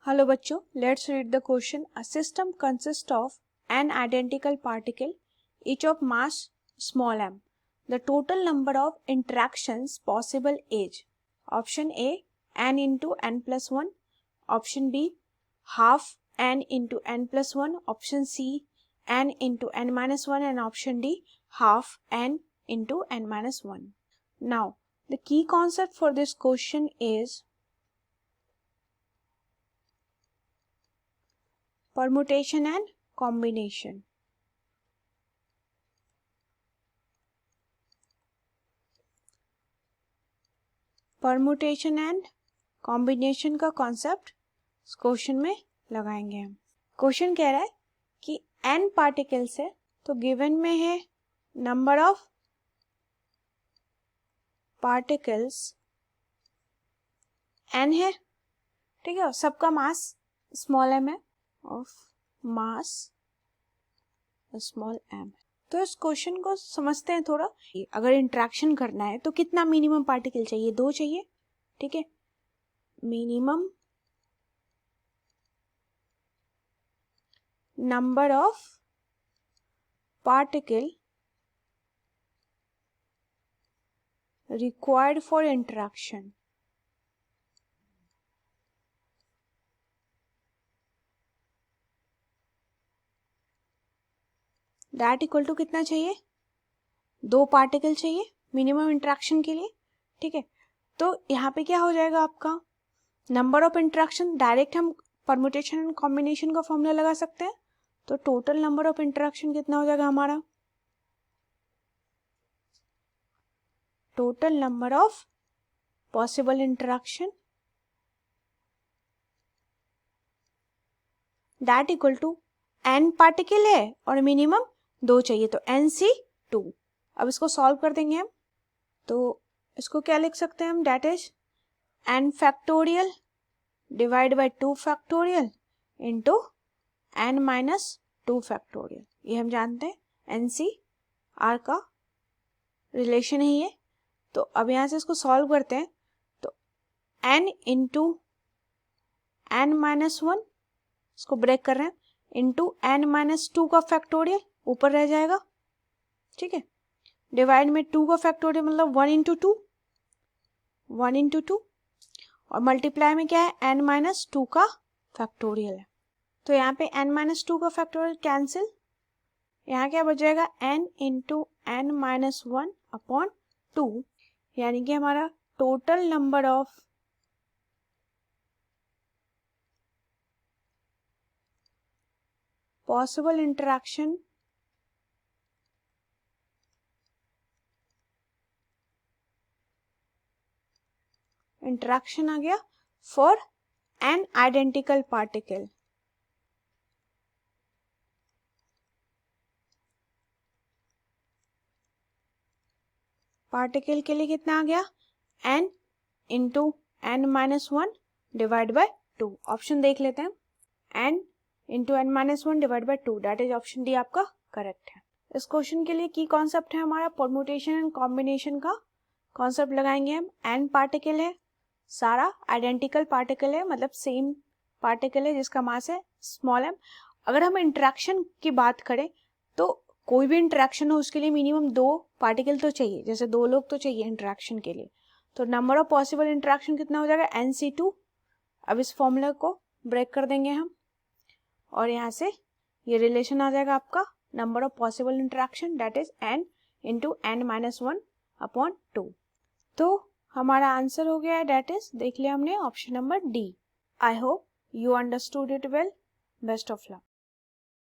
Hello बच्चों, let's read the question. A system consist of an identical particle each of mass small m. The total number of interactions possible is option A n into n plus 1, option B half n into n plus 1, option C n into n minus 1 and option D half n into n minus 1. Now the key concept for this question is permutation and combination. Permutation and combination का concept इस question में लगाएंगे हम. Question कह रहा है कि n particles है, तो गिवन में है नंबर ऑफ पार्टिकल्स n है, ठीक है, और सबका मास स्मॉल m है, ऑफ मास स्मॉल m. तो इस क्वेश्चन को समझते हैं थोड़ा. अगर इंट्रैक्शन करना है तो कितना मिनिमम पार्टिकल चाहिए? 2 चाहिए, ठीक है. Minimum number of particle required for interaction. That equal to कितना चाहिए? 2 पार्टिकल चाहिए मिनिमम इंट्रैक्शन के लिए, ठीक है. तो यहाँ पे क्या हो जाएगा आपका नंबर ऑफ इंट्रैक्शन. डायरेक्ट हम परमुटेशन एंड कॉम्बिनेशन का फॉर्मूला लगा सकते हैं. तो टोटल नंबर ऑफ इंट्रैक्शन कितना हो जाएगा हमारा? Total number of possible interaction that equal to n particle है और मिनिमम 2 चाहिए, तो NC2. अब इसको सॉल्व कर देंगे हम. तो इसको क्या लिख सकते हैं हम? That is n factorial divide by 2 factorial into n minus 2 factorial. ये हम जानते हैं NCR का रिलेशन है ये. तो अब यहाँ से इसको सॉल्व करते हैं. तो n इंटू n माइनस 1, इसको ब्रेक कर रहे हैं, इंटू n माइनस 2 का फैक्टोरियल ऊपर रह जाएगा, ठीक है. डिवाइड में 2 का फैक्टोरियल मतलब 1 इंटू 2, 1 इंटू 2, और मल्टीप्लाई में क्या है? n माइनस 2 का फैक्टोरियल है. तो यहाँ पे n माइनस 2 का फैक्टोरियल कैंसिल. यहाँ क्या बच जाएगा? n into n minus 1 upon 2, यानी कि हमारा total number of possible interaction आ गया for n identical particle. Particle के लिए कितना आ गया? n into n minus 1 divide by 2. Option देख लेते हैं. n into n minus 1 divide by 2, that is option D आपका करेक्ट है. इस क्वेश्चन के लिए की कॉन्सेप्ट है हमारा परमुटेशन एंड कॉम्बिनेशन का कॉन्सेप्ट लगाएंगे हम. n पार्टिकल है, सारा आइडेंटिकल पार्टिकल है, मतलब सेम पार्टिकल है जिसका मास है स्मॉल m. अगर हम इंटरेक्शन की बात करें तो कोई भी इंटरेक्शन हो उसके लिए मिनिमम 2 पार्टिकल तो चाहिए, जैसे 2 लोग तो चाहिए इंटरेक्शन के लिए. तो नंबर ऑफ पॉसिबल इंटरेक्शन कितना हो जाएगा? NC2. अब इस फॉर्मूला को ब्रेक कर देंगे हम और यहाँ से ये रिलेशन आ जाएगा आपका number of possible interaction that is n into n minus 1 upon 2. तो हमारा आंसर हो गया है, दैट इज देख लिया हमने option number D. I hope you understood it well. Best of luck.